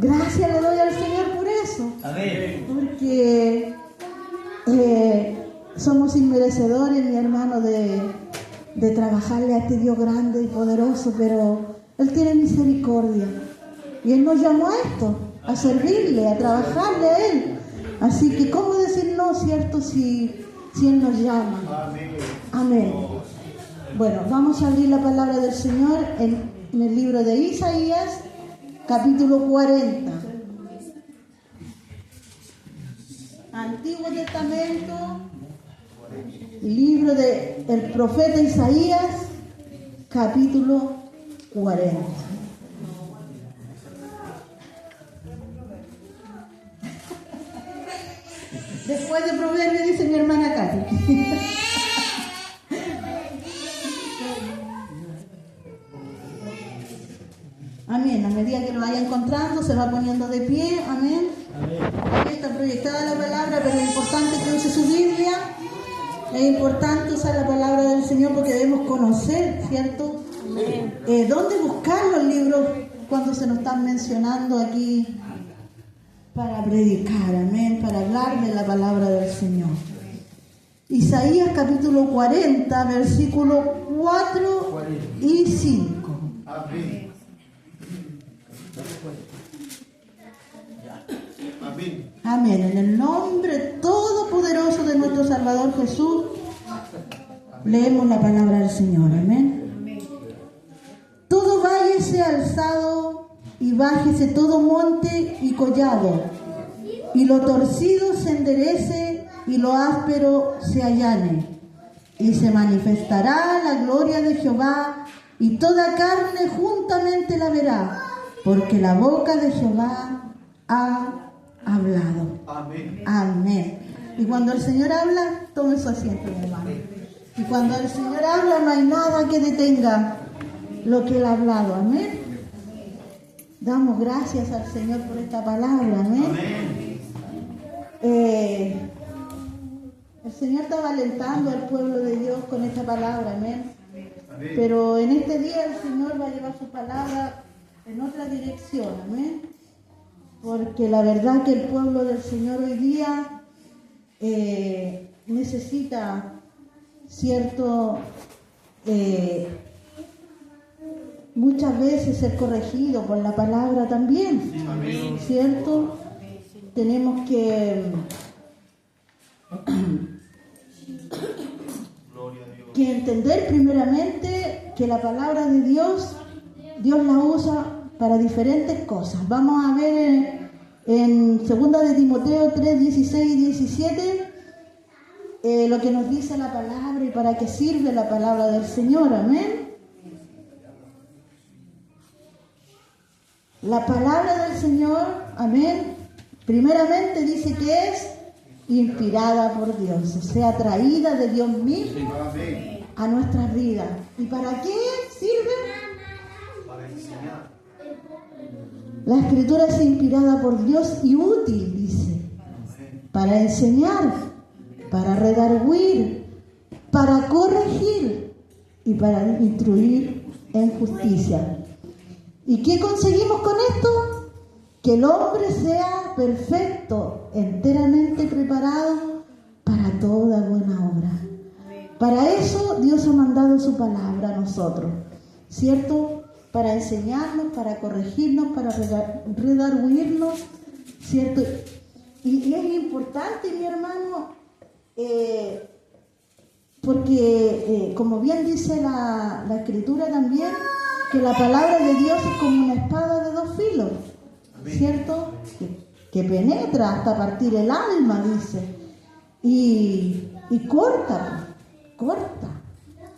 Gracias le doy al Señor por eso. Amén. Porque somos inmerecedores, mi hermano, de trabajarle a este Dios grande y poderoso, pero Él tiene misericordia. Y Él nos llamó a esto, a servirle, a trabajarle a Él. Así que, ¿cómo decir no, cierto, si Él nos llama? Amén. Bueno, vamos a abrir la palabra del Señor en el libro de Isaías, capítulo 40. Antiguo Testamento, libro del profeta Isaías, capítulo 40. Después de Proverbio dice mi hermana Katy. Amén. A medida que lo vaya encontrando, se va poniendo de pie. Amén. Aquí está proyectada la palabra, pero es importante que use su Biblia. Es importante usar la palabra del Señor porque debemos conocer, ¿cierto? ¿Dónde buscar los libros cuando se nos están mencionando aquí para predicar? Amén. Para hablar de la palabra del Señor. Isaías capítulo 40, versículos 4 y 5. Amén. Amén. En el nombre todopoderoso de nuestro Salvador Jesús, leemos la palabra del Señor. Amén. Todo valle sea alzado y bájese todo monte y collado, y lo torcido se enderece y lo áspero se allane, y se manifestará la gloria de Jehová, y toda carne juntamente la verá, porque la boca de Jehová ha hablado. Amén. Amén. Y cuando el Señor habla, tome su asiento, mi hermano. Y cuando el Señor habla, no hay nada que detenga lo que Él ha hablado. Amén. Damos gracias al Señor por esta palabra. Amén. El Señor estaba alentando al pueblo de Dios con esta palabra. Amén. Pero en este día el Señor va a llevar su palabra en otra dirección. Amén. Porque la verdad que el pueblo del Señor hoy día necesita, cierto, muchas veces ser corregido por la palabra también. Amén. ¿Cierto? Tenemos que entender primeramente que la palabra de Dios la usa para diferentes cosas. Vamos a ver en 2 de Timoteo 3, 16 y 17 lo que nos dice la palabra y para qué sirve la palabra del Señor. Amén. La palabra del Señor, amén, primeramente dice que es inspirada por Dios, o sea, traída de Dios mismo a nuestras vidas. ¿Y para qué sirve? Para enseñar. La Escritura es inspirada por Dios y útil, dice, para enseñar, para redarguir, para corregir y para instruir en justicia. ¿Y qué conseguimos con esto? Que el hombre sea perfecto, enteramente preparado para toda buena obra. Para eso Dios ha mandado su palabra a nosotros, ¿cierto? Para enseñarnos, para corregirnos, para redarguirnos, ¿cierto? Y es importante, mi hermano, porque como bien dice la Escritura también, que la palabra de Dios es como una espada de dos filos, ¿cierto? Que penetra hasta partir el alma, dice, y corta.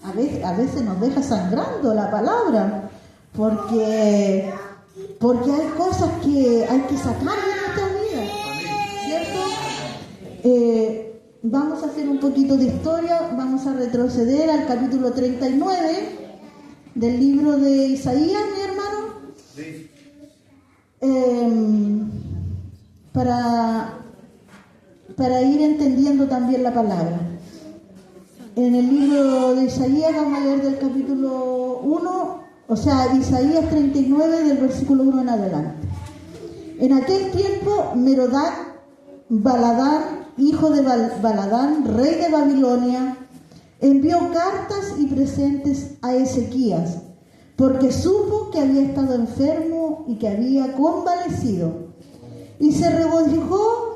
A veces nos deja sangrando la palabra, porque hay cosas que hay que sacar de nuestra vida, ¿cierto? Vamos a hacer un poquito de historia, vamos a retroceder al capítulo 39 del libro de Isaías, mi hermano, para ir entendiendo también la palabra. En el libro de Isaías vamos a leer del capítulo 1 O sea, Isaías 39 del versículo 1 en adelante. En aquel tiempo, Merodach Baladán, hijo de Baladán, rey de Babilonia, envió cartas y presentes a Ezequías, porque supo que había estado enfermo y que había convalecido. Y se regocijó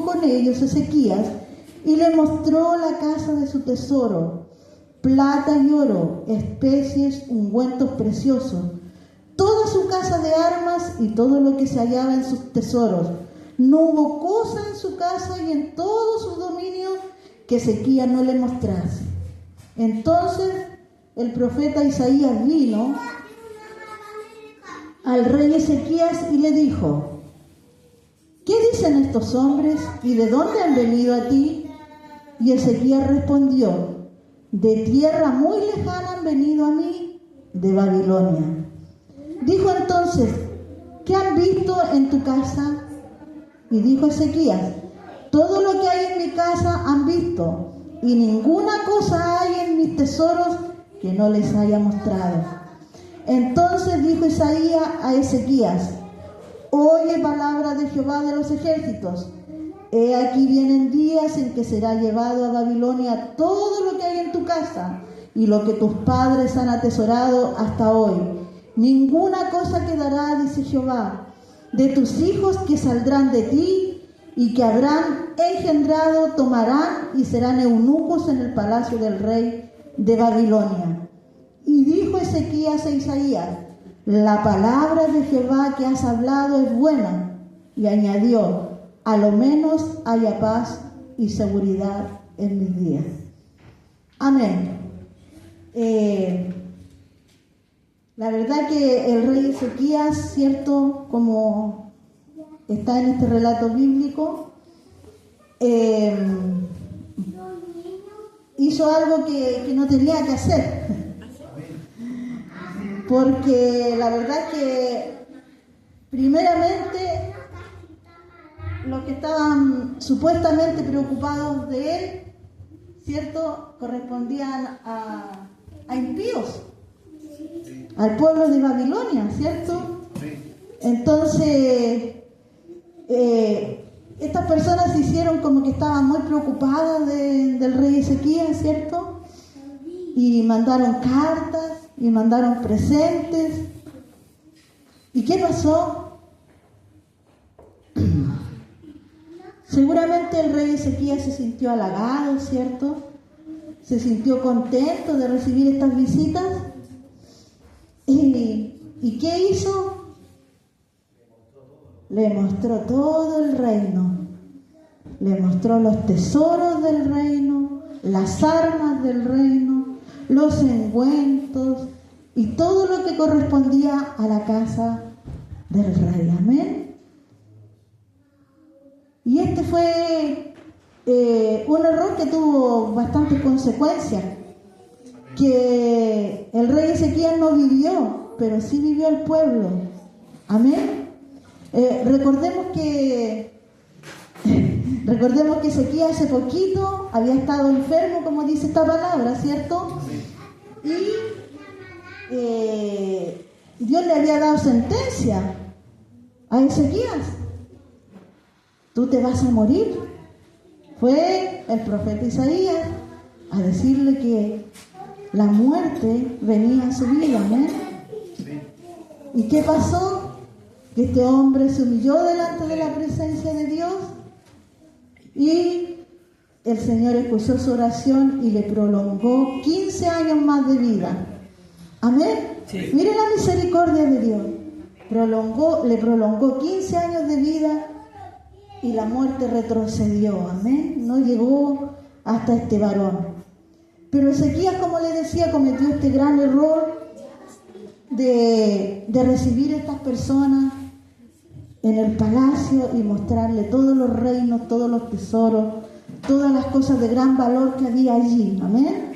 con ellos Ezequías, y le mostró la casa de su tesoro, plata y oro, especies, ungüentos preciosos, toda su casa de armas y todo lo que se hallaba en sus tesoros. No hubo cosa en su casa y en todo su dominio que Ezequías no le mostrase. Entonces el profeta Isaías vino al rey Ezequías y le dijo: ¿qué dicen estos hombres y de dónde han venido a ti? Y Ezequías respondió: de tierra muy lejana han venido a mí, de Babilonia. Dijo entonces: ¿qué han visto en tu casa? Y dijo Ezequías: todo lo que hay en mi casa han visto, y ninguna cosa hay en mis tesoros que no les haya mostrado. Entonces dijo Isaías a Ezequías: oye palabra de Jehová de los ejércitos. He aquí vienen días en que será llevado a Babilonia todo lo que hay en tu casa y lo que tus padres han atesorado hasta hoy. Ninguna cosa quedará, dice Jehová, de tus hijos que saldrán de ti y que habrán engendrado, tomarán y serán eunucos en el palacio del rey de Babilonia. Y dijo Ezequías a Isaías: la palabra de Jehová que has hablado es buena. Y añadió: a lo menos haya paz y seguridad en mis días. Amén. La verdad que el rey Ezequías, cierto, como está en este relato bíblico, hizo algo que no tenía que hacer. Porque la verdad que primeramente los que estaban supuestamente preocupados de él, ¿cierto?, correspondían a impíos, al pueblo de Babilonia, ¿cierto? Entonces, estas personas se hicieron como que estaban muy preocupadas del rey Ezequías, ¿cierto? Y mandaron cartas y mandaron presentes. ¿Y qué pasó? Seguramente el rey Ezequías se sintió halagado, ¿cierto? Se sintió contento de recibir estas visitas. ¿Y qué hizo? Le mostró todo el reino. Le mostró los tesoros del reino, las armas del reino, los ungüentos y todo lo que correspondía a la casa del rey. Amén. Y este fue un error que tuvo bastantes consecuencias, que el rey Ezequías no vivió, pero sí vivió el pueblo. Amén. Recordemos que Ezequías hace poquito había estado enfermo, como dice esta palabra, ¿cierto? Y Dios le había dado sentencia a Ezequías: tú te vas a morir. Fue el profeta Isaías a decirle que la muerte venía a su vida. ¿Amén? ¿Y qué pasó? Que este hombre se humilló delante de la presencia de Dios y el Señor escuchó su oración y le prolongó 15 años más de vida. Amén. Sí. Mire la misericordia de Dios. Le prolongó 15 años de vida y la muerte retrocedió. Amén. No llegó hasta este varón. Pero Ezequías, como le decía, cometió este gran error de recibir a estas personas en el palacio y mostrarle todos los reinos, todos los tesoros, todas las cosas de gran valor que había allí. Amén.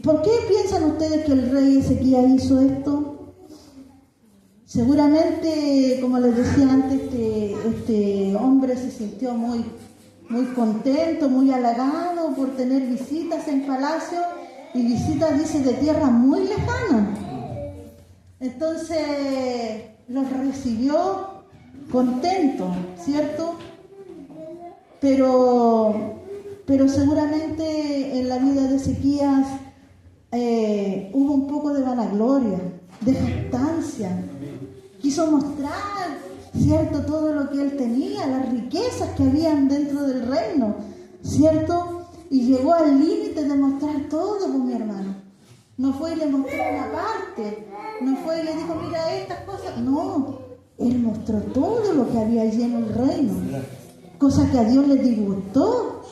¿Por qué piensan ustedes que el rey Ezequías hizo esto? Seguramente, como les decía antes, este hombre se sintió muy contento, muy halagado por tener visitas en palacio y visitas, dice, de tierra muy lejana. Entonces los recibió contento, ¿cierto? Pero seguramente en la vida de Ezequías hubo un poco de vanagloria, de jactancia. Quiso mostrar, ¿cierto?, todo lo que él tenía, las riquezas que habían dentro del reino, ¿cierto? Y llegó al límite de mostrar todo, pues, mi hermano. No fue y le mostró una parte, no fue y le dijo, mira estas cosas. No, él mostró todo lo que había allí en el reino, cosa que a Dios le disgustó,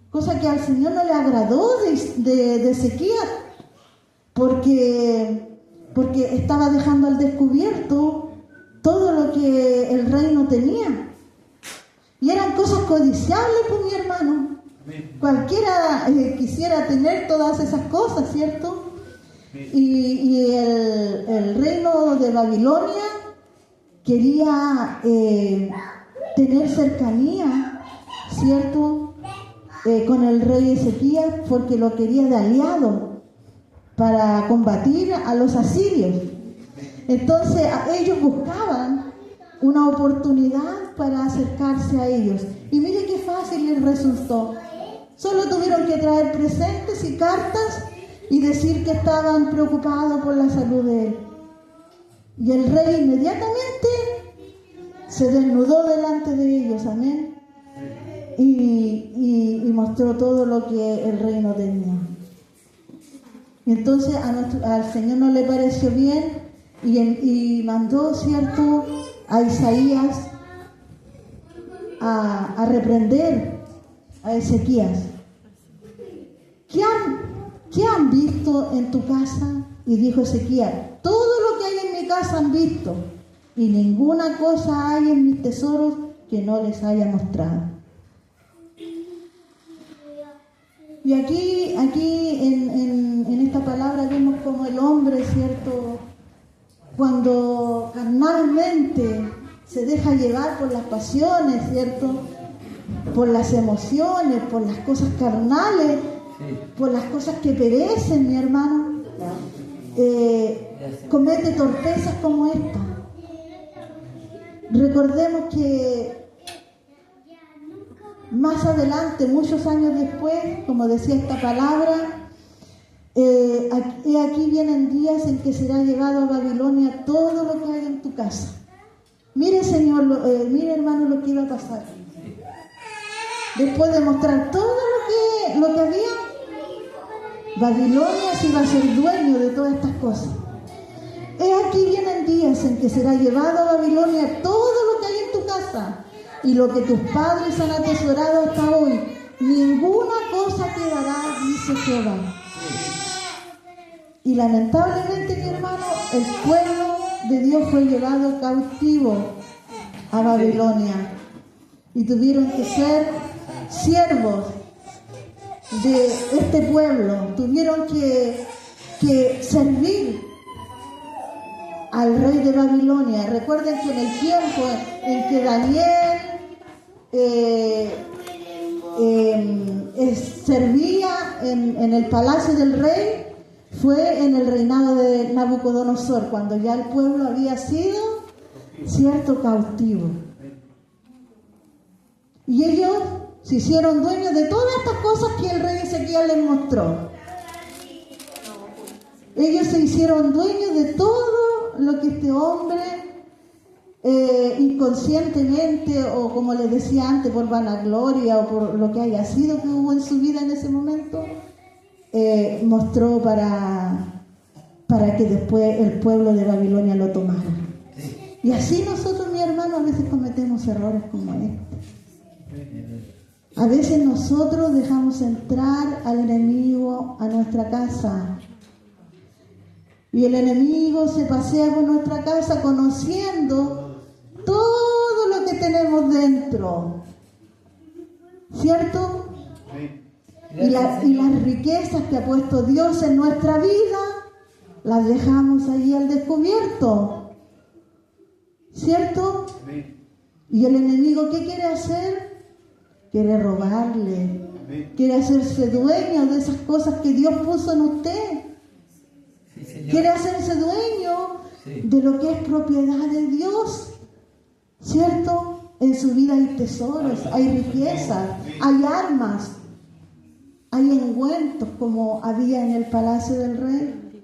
cosa que al Señor no le agradó de Ezequías, porque estaba dejando al descubierto todo lo que el reino tenía. Y eran cosas codiciables, pues, mi hermano. Cualquiera quisiera tener todas esas cosas, ¿cierto? Y el reino de Babilonia quería tener cercanía, ¿cierto?, con el rey Ezequías, porque lo quería de aliado para combatir a los asirios. Entonces ellos buscaban una oportunidad para acercarse a ellos. Y miren qué fácil les resultó. Solo tuvieron que traer presentes y cartas y decir que estaban preocupados por la salud de él. Y el rey inmediatamente se desnudó delante de ellos, amén. Y mostró todo lo que el reino tenía. Y entonces al Señor no le pareció bien y mandó, ¿cierto?, a Isaías a reprender a Ezequías. ¿Qué han visto en tu casa? Y dijo Ezequías, todo lo que hay en mi casa han visto, y ninguna cosa hay en mis tesoros que no les haya mostrado. Y aquí en esta palabra vemos como el hombre, ¿cierto?, cuando carnalmente se deja llevar por las pasiones, ¿cierto?, por las emociones, por las cosas carnales, por las cosas que perecen, mi hermano, comete torpezas como esta. Recordemos que más adelante, muchos años después, como decía esta palabra, aquí vienen días en que será llevado a Babilonia todo lo que hay en tu casa. Mire, Señor, mire, hermano, lo que iba a pasar. Después de mostrar todo lo que había, Babilonia se iba a ser dueño de todas estas cosas. Aquí vienen días en que será llevado a Babilonia todo lo que hay en tu casa y lo que tus padres han atesorado hasta hoy. Ninguna cosa quedará, dice Jehová. Y lamentablemente, mi hermano, el pueblo de Dios fue llevado cautivo a Babilonia y tuvieron que ser siervos de este pueblo, tuvieron que servir al rey de Babilonia. Recuerden que en el tiempo en que Daniel servía en el palacio del rey, fue en el reinado de Nabucodonosor, cuando ya el pueblo había sido, cierto, cautivo. Y ellos se hicieron dueños de todas estas cosas que el rey Ezequías les mostró. Ellos se hicieron dueños de todo lo que este hombre inconscientemente, o como les decía antes, por vanagloria o por lo que haya sido que hubo en su vida en ese momento, mostró para que después el pueblo de Babilonia lo tomara. Y así nosotros, mi hermano, a veces cometemos errores como este. A veces nosotros dejamos entrar al enemigo a nuestra casa. Y el enemigo se pasea por nuestra casa conociendo todo lo que tenemos dentro. ¿Cierto? Y las riquezas que ha puesto Dios en nuestra vida, las dejamos allí al descubierto. ¿Cierto? Y el enemigo, ¿qué quiere hacer? Quiere robarle Amén. Quiere hacerse dueño de esas cosas que Dios puso en usted. Sí, Señor. Quiere hacerse dueño de lo que es propiedad de Dios. ¿Cierto? En su vida hay tesoros, hay riquezas, hay armas, hay ungüentos como había en el palacio del rey.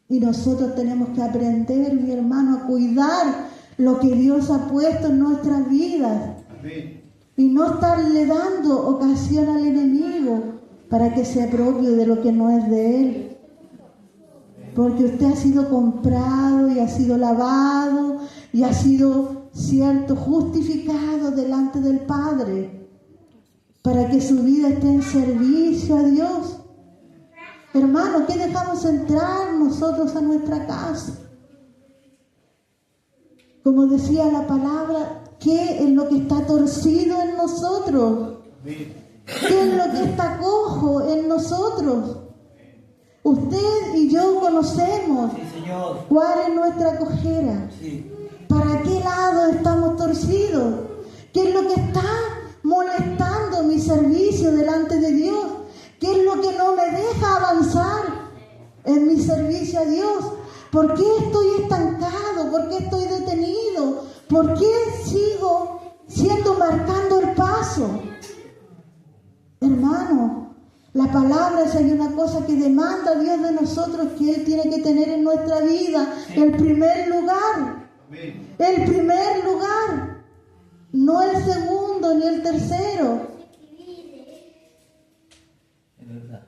Y nosotros tenemos que aprender, mi hermano, a cuidar lo que Dios ha puesto en nuestras vidas. Amén. Y no estarle dando ocasión al enemigo para que se apropie de lo que no es de él. Porque usted ha sido comprado y ha sido lavado y ha sido, cierto, justificado delante del Padre para que su vida esté en servicio a Dios. Hermano, ¿qué dejamos entrar nosotros a nuestra casa? Como decía la palabra, ¿qué es lo que está torcido en nosotros? Amén. ¿Qué es lo que está cojo en nosotros? Usted y yo conocemos Sí, Señor. cuál es nuestra cojera. Sí. ¿Para qué lado estamos torcidos? ¿Qué es lo que está molestando mi servicio delante de Dios? ¿Qué es lo que no me deja avanzar en mi servicio a Dios? ¿Por qué estoy estancado? ¿Por qué estoy detenido? ¿Por qué sigo marcando el paso? Hermano, la palabra, si hay una cosa que demanda Dios de nosotros, que Él tiene que tener en nuestra vida, el primer lugar. Amén. El primer lugar, no el segundo ni el tercero. Es verdad.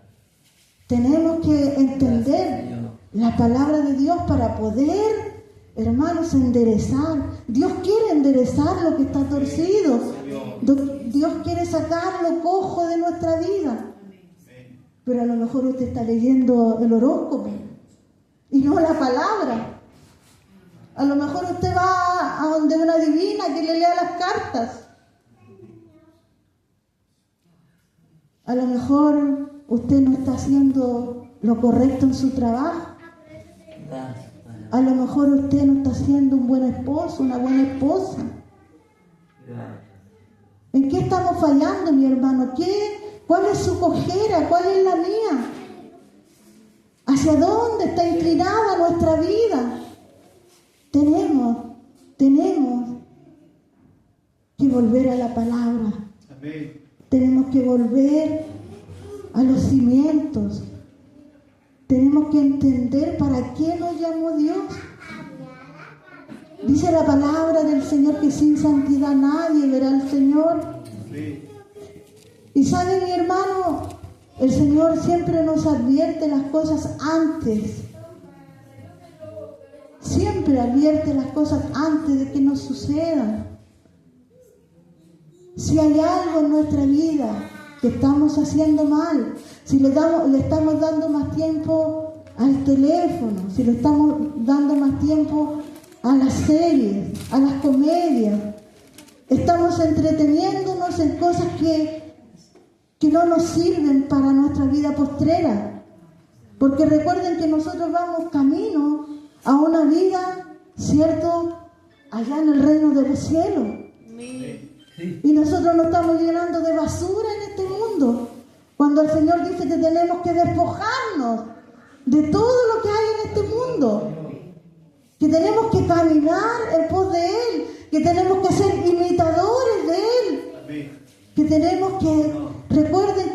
Tenemos que entender Gracias, Señor. la palabra de Dios para poder, hermanos, enderezar. Dios quiere enderezar lo que está torcido. Dios quiere sacar lo cojo de nuestra vida. Pero a lo mejor usted está leyendo el horóscopo y no la palabra. A lo mejor usted va a donde una divina que le lea las cartas. A lo mejor usted no está haciendo lo correcto en su trabajo. Gracias, Padre. A lo mejor usted no está siendo un buen esposo, una buena esposa. Gracias. ¿En qué estamos fallando, mi hermano? ¿Cuál es su cojera? ¿Cuál es la mía? ¿Hacia dónde está inclinada nuestra vida? Tenemos que volver a la palabra. Amén. Tenemos que volver a los cimientos. Tenemos que entender para qué nos llamó Dios. Dice la palabra del Señor que sin santidad nadie verá al Señor. Amén. Y sabe, mi hermano, el Señor siempre nos advierte las cosas antes. Siempre advierte las cosas antes de que nos sucedan. Si hay algo en nuestra vida que estamos haciendo mal, si le estamos dando más tiempo al teléfono, si le estamos dando más tiempo a las series, a las comedias, estamos entreteniéndonos en cosas que no nos sirven para nuestra vida postrera. Porque recuerden que nosotros vamos camino a una vida, ¿cierto?, allá en el reino de los cielos. Sí. Y nosotros nos estamos llenando de basura en este mundo. Cuando el Señor dice que tenemos que despojarnos de todo lo que hay en este mundo. Que tenemos que caminar en pos de Él. Que tenemos que ser imitadores de Él. Amén. Que tenemos que... Recuerden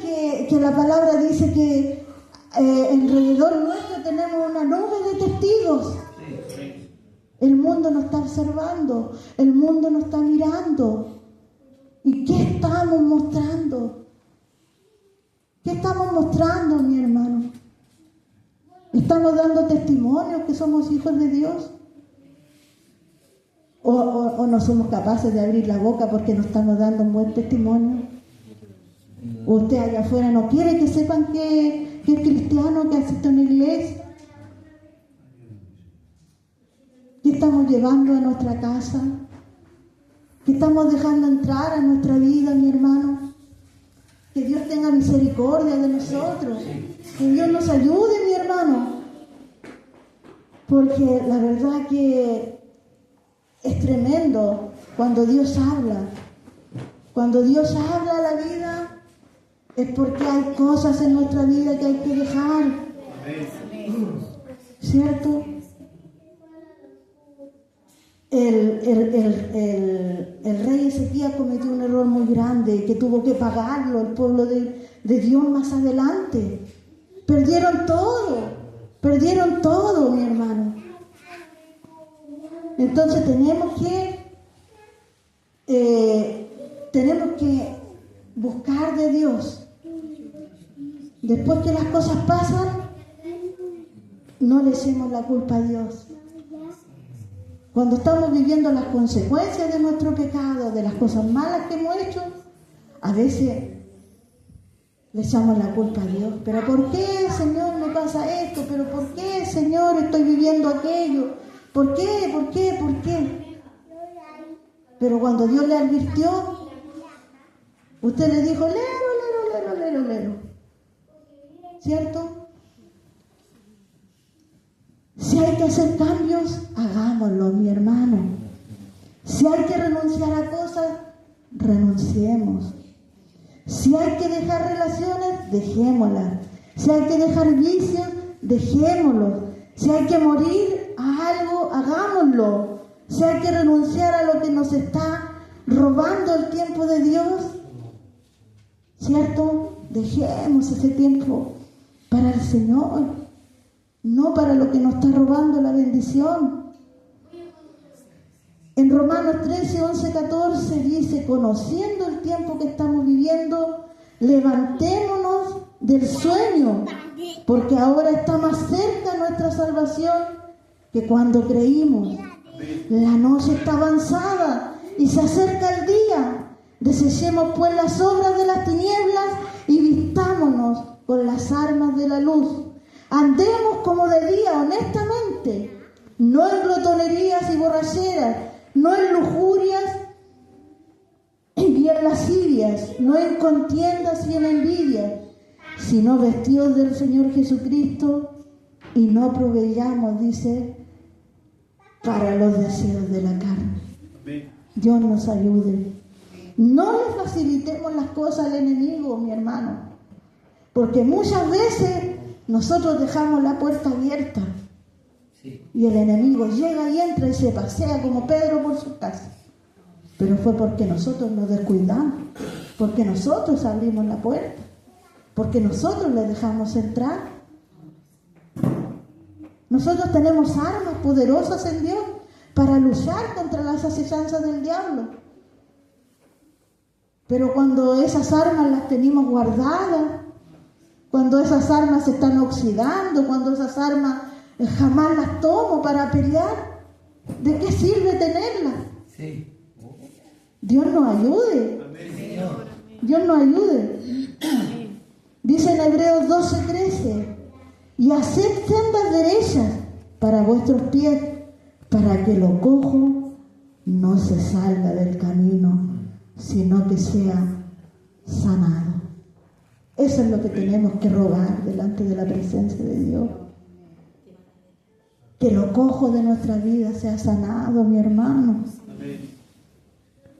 que la palabra dice que alrededor nuestro tenemos una nube de testigos. El mundo nos está observando. El mundo nos está mirando. ¿Y qué estamos mostrando? ¿Qué estamos mostrando, mi hermano? ¿Estamos dando testimonio que somos hijos de Dios? ¿O no somos capaces de abrir la boca porque no estamos dando un buen testimonio? Usted allá afuera no quiere que sepan que es cristiano, que asiste a una iglesia. ¿Qué estamos llevando a nuestra casa? ¿Qué estamos dejando entrar a nuestra vida, mi hermano? Que Dios tenga misericordia de nosotros. Que Dios nos ayude, mi hermano. Porque la verdad que es tremendo cuando Dios habla. Cuando Dios habla a la vida, es porque hay cosas en nuestra vida que hay que dejar. ¿Cierto? El rey Ezequías cometió un error muy grande que tuvo que pagarlo el pueblo de Dios más adelante. Perdieron todo, mi hermano. Entonces tenemos que buscar de Dios. Después que las cosas pasan, no le echemos la culpa a Dios. Cuando estamos viviendo las consecuencias de nuestro pecado, de las cosas malas que hemos hecho, a veces le echamos la culpa a Dios. ¿Pero por qué, Señor, me pasa esto? ¿Pero por qué, Señor, estoy viviendo aquello? ¿Por qué? ¿Por qué? ¿Por qué? Pero cuando Dios le advirtió, usted le dijo, lero. ¿Cierto? Si hay que hacer cambios, hagámoslo, mi hermano. Si hay que renunciar a cosas, renunciemos. Si hay que dejar relaciones, dejémoslas. Si hay que dejar vicios, dejémoslos. Si hay que morir a algo, hagámoslo. Si hay que renunciar a lo que nos está robando el tiempo de Dios, ¿cierto? Dejemos ese tiempo para el Señor, no para lo que nos está robando la bendición. En Romanos 13, 11, 14 dice, conociendo el tiempo que estamos viviendo, levantémonos del sueño, porque ahora está más cerca nuestra salvación que cuando creímos. La noche está avanzada y se acerca el día. Desechemos pues las obras de las tinieblas y vistámonos con las armas de la luz. Andemos como de día honestamente, no en glotonerías y borracheras, no en lujurias y en lascivias, no en contiendas y en envidias, sino vestidos del Señor Jesucristo y no proveyamos, dice, para los deseos de la carne. Dios nos ayude. No le facilitemos las cosas al enemigo, mi hermano, porque muchas veces nosotros dejamos la puerta abierta y el enemigo llega y entra y se pasea como Pedro por su casa. Pero fue porque nosotros nos descuidamos, porque nosotros abrimos la puerta, porque nosotros le dejamos entrar. Nosotros tenemos armas poderosas en Dios para luchar contra las acechanzas del diablo. Pero cuando esas armas las tenemos guardadas, cuando esas armas se están oxidando, cuando esas armas jamás las tomo para pelear, ¿de qué sirve tenerlas? Sí. Dios nos ayude. Dios nos ayude. Dice en Hebreos 12:13, y haced sendas derechas para vuestros pies, para que lo cojo no se salga del camino, sino que sea sanado. Eso es lo que tenemos que rogar delante de la presencia de Dios. Que lo cojo de nuestra vida sea sanado, mi hermano.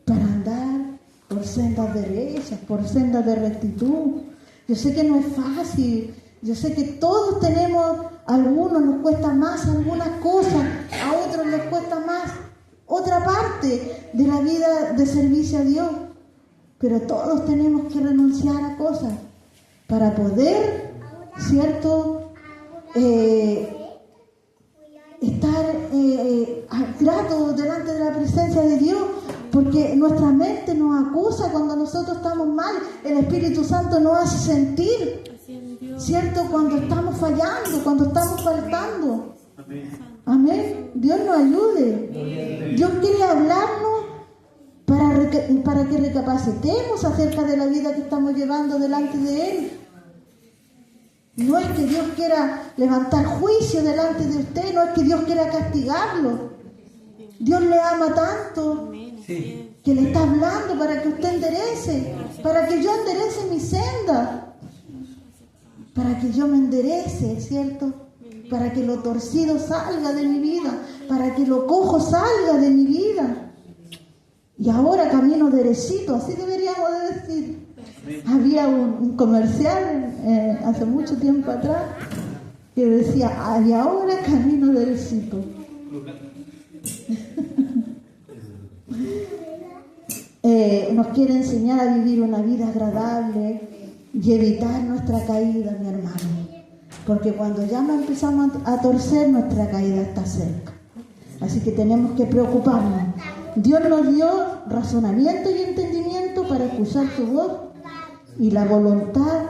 Para andar por sendas derechas, por sendas de rectitud. Yo sé que no es fácil. Yo sé que todos tenemos, a algunos nos cuesta más algunas cosas, a otros les cuesta más otra parte de la vida de servicio a Dios. Pero todos tenemos que renunciar a cosas para poder, ¿cierto?, estar gratos delante de la presencia de Dios, porque nuestra mente nos acusa cuando nosotros estamos mal. El Espíritu Santo nos hace sentir, ¿cierto?, cuando estamos fallando, cuando estamos faltando. Amén. Dios nos ayude. Dios quiere hablarnos para que recapacitemos acerca de la vida que estamos llevando delante de Él. No es que Dios quiera levantar juicio delante de usted, no es que Dios quiera castigarlo. Dios le ama tanto que le está hablando para que usted enderece, para que yo enderece mi senda, para que yo me enderece, ¿cierto? Para que lo torcido salga de mi vida, para que lo cojo salga de mi vida. Y ahora camino derechito, así deberíamos de decir. Había un comercial hace mucho tiempo atrás que decía, y ahora camino derechito. Nos quiere enseñar a vivir una vida agradable y evitar nuestra caída, mi hermano. Porque cuando ya nos empezamos a torcer, nuestra caída está cerca. Así que tenemos que preocuparnos. Dios nos dio razonamiento y entendimiento para escuchar su voz y la voluntad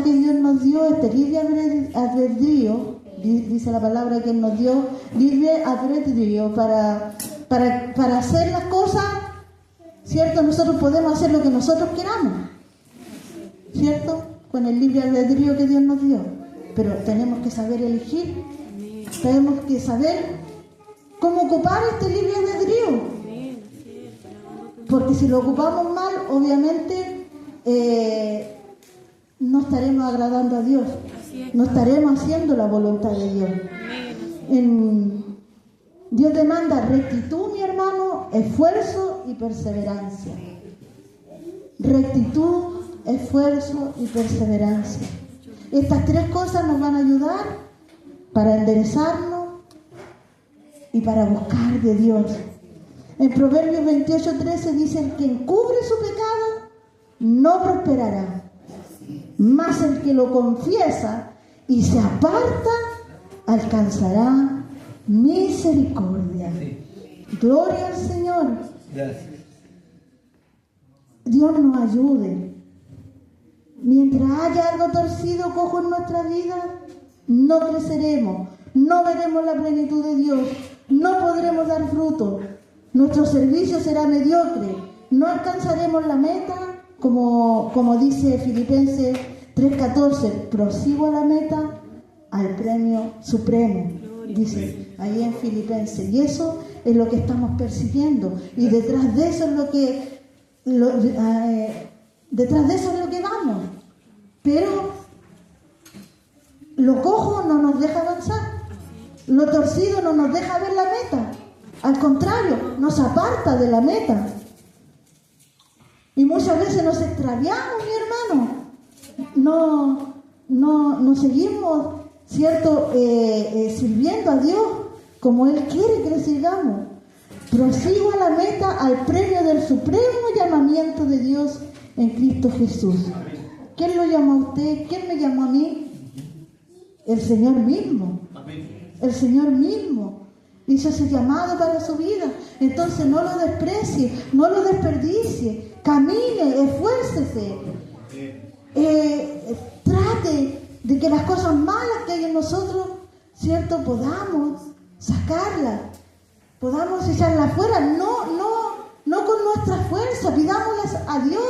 que Dios nos dio, este libre albedrío, dice la palabra que nos dio libre albedrío para hacer las cosas, ¿cierto? Nosotros podemos hacer lo que nosotros queramos, ¿cierto? Con el libre albedrío que Dios nos dio, pero tenemos que saber elegir, tenemos que saber cómo ocupar este libre albedrío, porque si lo ocupamos mal, obviamente no estaremos agradando a Dios, no estaremos haciendo la voluntad de Dios. Dios demanda rectitud, mi hermano, esfuerzo y perseverancia. Rectitud, esfuerzo y perseverancia. Estas tres cosas nos van a ayudar para enderezarnos y para buscar de Dios. En Proverbios 28:13 dice: el que encubre su pecado no prosperará, mas el que lo confiesa y se aparta alcanzará misericordia. Gloria al Señor. Gracias. Dios nos ayude. Mientras haya algo torcido, cojo en nuestra vida, no creceremos, no veremos la plenitud de Dios, no podremos dar fruto, nuestro servicio será mediocre, no alcanzaremos la meta, como dice Filipenses 3:14, prosigo a la meta, al premio supremo, dice ahí en Filipenses, y eso es lo que estamos persiguiendo, y detrás de eso es lo que vamos, pero lo cojo no nos deja avanzar, lo torcido no nos deja ver la meta, al contrario, nos aparta de la meta, y muchas veces nos extraviamos, mi hermano, no seguimos, ¿cierto? Sirviendo a Dios como Él quiere que le sigamos. Prosigo a la meta, al premio del supremo llamamiento de Dios en Cristo Jesús. ¿Quién lo llamó a usted? ¿Quién me llamó a mí? El Señor mismo. El Señor mismo hizo ese llamado para su vida. Entonces no lo desprecie, no lo desperdicie. Camine, esfuércese. Trate de que las cosas malas que hay en nosotros, ¿cierto? Podamos sacarlas, podamos echarlas fuera, no con nuestra fuerza, pidámoslas a Dios.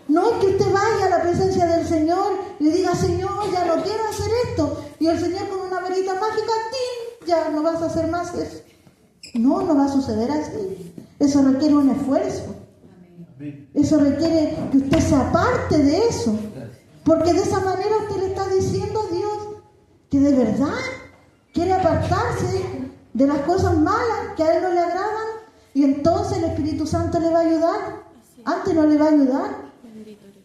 No es que usted vaya a la presencia del Señor y le diga: Señor, ya no quiero hacer esto, y el Señor con una varita mágica, ¡tin!, ya no vas a hacer más eso. No va a suceder así. Eso requiere un esfuerzo. Eso requiere que usted se aparte de eso, porque de esa manera usted le está diciendo a Dios que de verdad quiere apartarse de las cosas malas que a Él no le agradan, y entonces el Espíritu Santo le va a ayudar. Antes no le va a ayudar,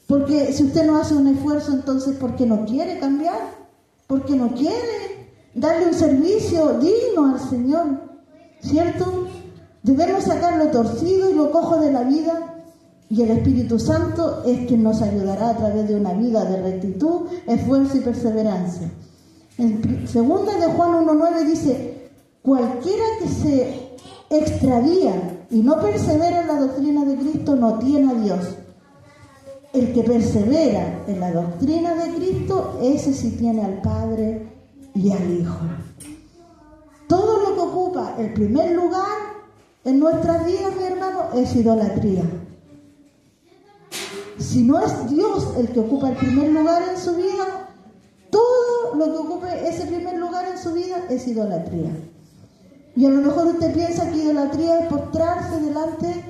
porque si usted no hace un esfuerzo, entonces porque no quiere cambiar, porque no quiere darle un servicio digno al Señor, ¿cierto? Debemos sacar lo torcido y lo cojo de la vida, y el Espíritu Santo es quien nos ayudará a través de una vida de rectitud, esfuerzo y perseverancia. En segunda de Juan 1:9 dice: cualquiera que se extravía y no persevera en la doctrina de Cristo no tiene a Dios. El que persevera en la doctrina de Cristo, ese sí tiene al Padre y al Hijo. Todo lo que ocupa el primer lugar en nuestras vidas, mi hermano, es idolatría. Si no es Dios el que ocupa el primer lugar en su vida, todo lo que ocupe ese primer lugar en su vida es idolatría. Y a lo mejor usted piensa que idolatría es postrarse delante,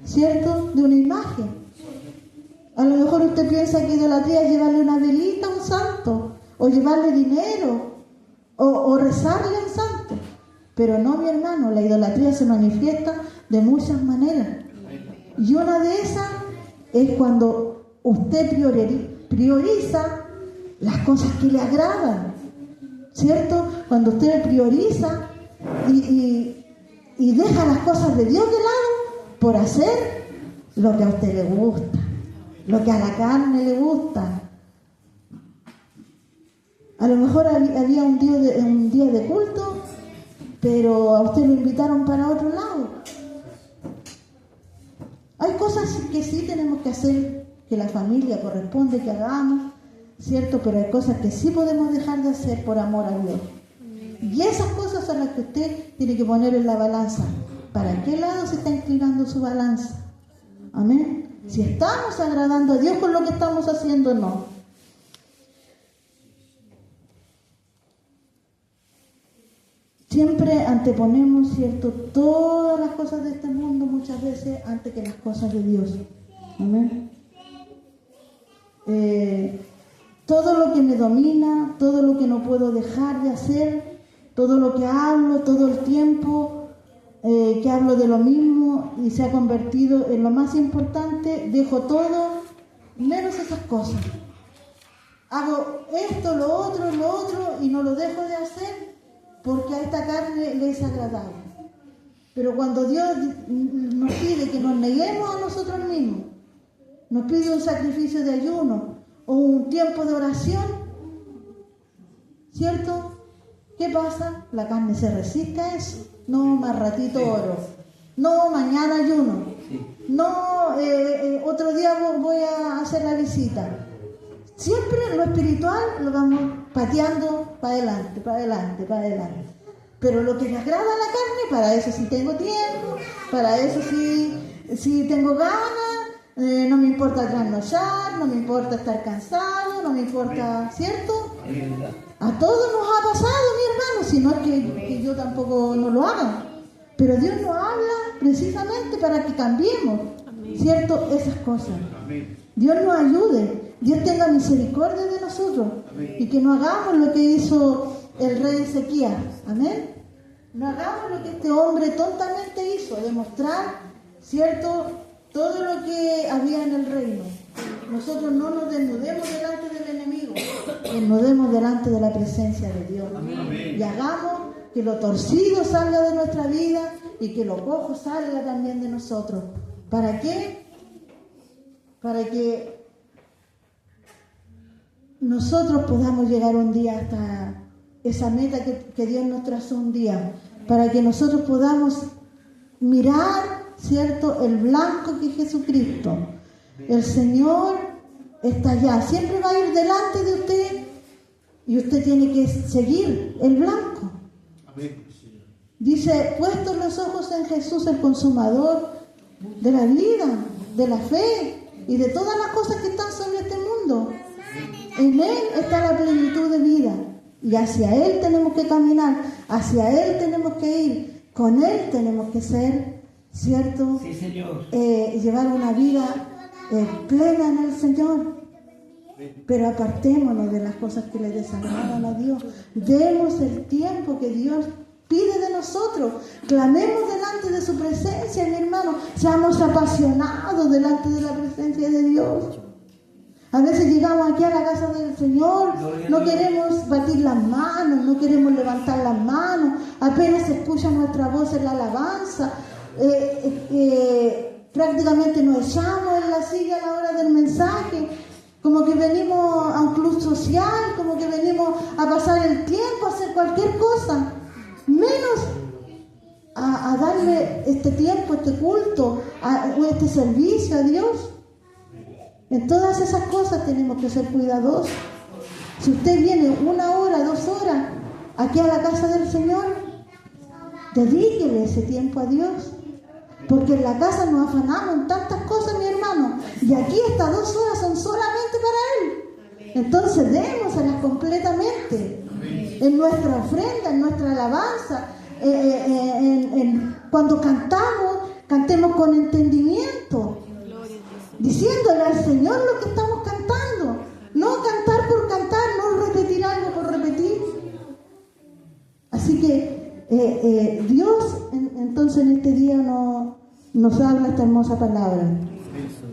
¿cierto?, de una imagen. A lo mejor usted piensa que idolatría es llevarle una velita a un santo, o llevarle dinero, o rezarle al santo. Pero no, mi hermano, la idolatría se manifiesta de muchas maneras. Y una de esas es cuando usted prioriza las cosas que le agradan, ¿cierto? Cuando usted prioriza y deja las cosas de Dios de lado por hacer lo que a usted le gusta, lo que a la carne le gusta. A lo mejor había un día de culto, pero a usted lo invitaron para otro lado. Hay cosas que sí tenemos que hacer, que la familia corresponde que hagamos, ¿cierto? Pero hay cosas que sí podemos dejar de hacer por amor a Dios. Y esas cosas son las que usted tiene que poner en la balanza. ¿Para qué lado se está inclinando su balanza? Amén. Si estamos agradando a Dios con lo que estamos haciendo o no. Siempre anteponemos, ¿cierto?, todas las cosas de este mundo muchas veces antes que las cosas de Dios. Amén. Todo lo que me domina, todo lo que no puedo dejar de hacer, todo lo que hablo, todo el tiempo que hablo de lo mismo y se ha convertido en lo más importante, dejo todo menos esas cosas. Hago esto, lo otro y no lo dejo de hacer porque a esta carne le es agradable. Pero cuando Dios nos pide que nos neguemos a nosotros mismos, nos pide un sacrificio de ayuno o un tiempo de oración, ¿cierto? ¿Qué pasa? La carne se resiste a eso. No, más ratito oro. No, mañana ayuno. No, otro día voy a hacer la visita. Siempre lo espiritual lo vamos pateando para adelante, para adelante, para adelante. Pero lo que le agrada a la carne, para eso sí tengo tiempo, para eso sí tengo ganas, no me importa trasnochar, no me importa estar cansado, no me importa, ¿cierto? A todos nos ha pasado, mi hermano, si no es que yo tampoco no lo haga. Pero Dios nos habla precisamente para que cambiemos, ¿cierto? Esas cosas. Dios nos ayude, Dios tenga misericordia de nosotros y que no hagamos lo que hizo el rey Ezequías. Amén. No hagamos lo que este hombre tontamente hizo, demostrar, ¿cierto?, todo lo que había en el reino. Nosotros no nos desnudemos delante del enemigo, desnudemos delante de la presencia de Dios. Amén. Y hagamos que lo torcido salga de nuestra vida y que lo cojo salga también de nosotros. ¿Para qué? Para que nosotros podamos llegar un día hasta esa meta que Dios nos trazó un día, para que nosotros podamos mirar, ¿cierto?, el blanco que es Jesucristo. El Señor está allá, siempre va a ir delante de usted y usted tiene que seguir el blanco. Dice, puestos los ojos en Jesús, el consumador de la vida, de la fe y de todas las cosas que están sobre este mundo. En Él está la plenitud de vida y hacia Él tenemos que caminar, hacia Él tenemos que ir, con Él tenemos que ser, ¿cierto? Sí, Señor. Llevar una vida plena en el Señor. Pero apartémonos de las cosas que le desagradan a Dios. Demos el tiempo que Dios pide de nosotros. Clamemos delante de su presencia, mi hermano. Seamos apasionados delante de la presencia de Dios. A veces llegamos aquí a la casa del Señor, no queremos batir las manos, no queremos levantar las manos, apenas se escucha nuestra voz en la alabanza, prácticamente nos echamos en la silla a la hora del mensaje, como que venimos a un club social, como que venimos a pasar el tiempo, a hacer cualquier cosa, menos a darle este tiempo, este culto, este servicio a Dios. En todas esas cosas tenemos que ser cuidadosos. Si usted viene 1 hora, 2 horas aquí a la casa del Señor, dedíquele ese tiempo a Dios. Porque en la casa nos afanamos en tantas cosas, mi hermano. Y aquí estas 2 horas son solamente para Él. Entonces démoselas completamente. En nuestra ofrenda, en nuestra alabanza. Cuando cantemos con entendimiento. Diciéndole al Señor lo que estamos cantando. No cantar por cantar, no repetir algo por repetir. Así que Dios entonces en este día nos habla esta hermosa palabra.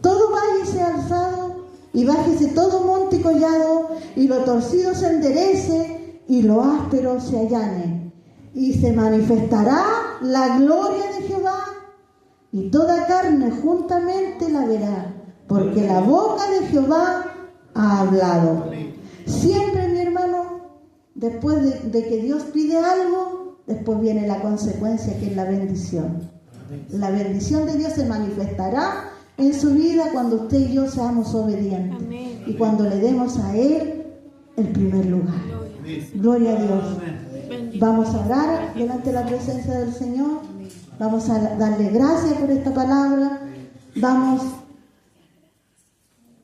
Todo valle y bájese todo monte y collado, y lo torcido se enderece, y lo áspero se allane. Y se manifestará la gloria de Jehová, y toda carne juntamente la verá, porque la boca de Jehová ha hablado. Siempre, mi hermano, después de que Dios pide algo, después viene la consecuencia, que es la bendición. La bendición de Dios se manifestará en su vida cuando usted y yo seamos obedientes. Amén. Y cuando le demos a Él el primer lugar. Gloria a Dios. Bendito. Vamos a orar delante de la presencia del Señor. Vamos a darle gracias por esta palabra. Vamos